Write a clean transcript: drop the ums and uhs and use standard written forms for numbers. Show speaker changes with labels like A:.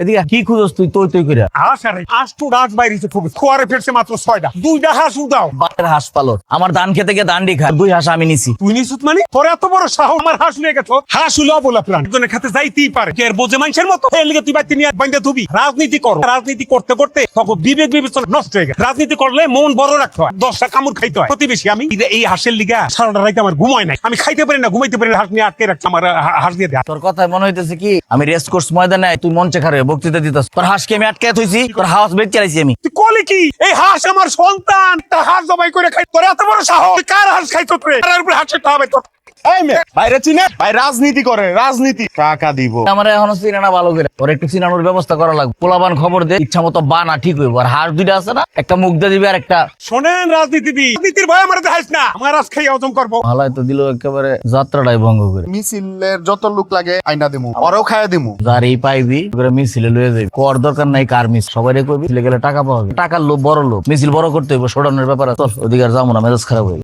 A: এদিকে কি খুঁজছ তুই তুই করে?
B: হাঁস আরে হাঁস তো রাত বাইরেছে খুব খোয়ারে ফেলছে মাত্র 6টা, 2টা হাঁস উদাও।
A: বাটের হাঁস পালো, আমার ধান খেতে গিয়ে দান্ডি খায়, 2 হাঁস আমি নিছি।
B: তুই নিশুত মানে তোর এত বড় সাহস, আমার হাঁস নিয়ে গেছ। হাঁস হলো বলা প্রাণ, একজনের খাতে যাইতেই পারে, কে আর বোঝে মানুষের মতো। এর লিগে তুই বাইতে নিয়ে বাইন্দা ধুবি। রাজনীতি করো, রাজনীতি করতে করতে তখন বিবেক বিবেচনা নষ্ট হয়ে গেছে। রাজনীতি করলে মন বড় রাখতে হয়, 10টা কামড় খাইতে হয়। প্রতিবেশী আমি এই হাঁসের লিগা সারাটা রাইতে আমার ঘুমায় নাই, আমি খাইতে পারি না, ঘুমাইতে পারি না, হাঁস নিয়ে আটকে রাখছি। আমার হাঁস দিয়ে দেয়।
A: তোর কথায় মনে হইতেছে কি আমি রেস কোর্স ময়দানে তুই মঞ্চে খারে বক্তৃতা দিতাস। তোর হাঁসকে আমি আটকে থইছি, তোর হাউস বেচ চালাইছি আমি।
B: তুই কলি কি? এই হাঁস আমার সন্তান, তা হাঁস জবাই করে খাই। তোর এত বড় সাহস, তুই কার হাঁস খাইতো রে? তার উপরে হাঁসের খাওয়াবে তোর।
C: এই মেয়ে বাইরে চিনে ভাই, রাজনীতি করে, রাজনীতি টাকা দিব।
A: আমার এখনো চিনা না ভালো করে, ওর একটু চিনানোর ব্যবস্থা করা লাগবে। পোলাবান খবর দে, ইচ্ছা মতো বানা ঠিক হইব। আর হাঁস 2টা আছে না, একটা মুখ দিয়ে দিবি আর একটা।
B: শোনেন রাজনীতিবিদ, রাজনীতির ভয় আমার দেখাইস না। আমার হাঁস খাই হজম করবো।
A: হালাই তো দিল একেবারে যাত্রাটাই ভঙ্গ করে।
C: মিছিলের যত লোক লাগে আইনা দিমু, ওরাও খাইয়া দিমু।
A: গাড়ি পাইবি করে মিছিলে লয়ে যাবি, কর দরকার নাই কার মিস, সবাই কইবি মিছিলে গেলে টাকা পাওয়া যাবে। টাকার লোভ বড় লোভ, মিছিল বড় করতে হইব, শোডাউনের ব্যাপার আছে। চল ওদিকে আর যাবো না, মেজাজ খারাপ হইবে।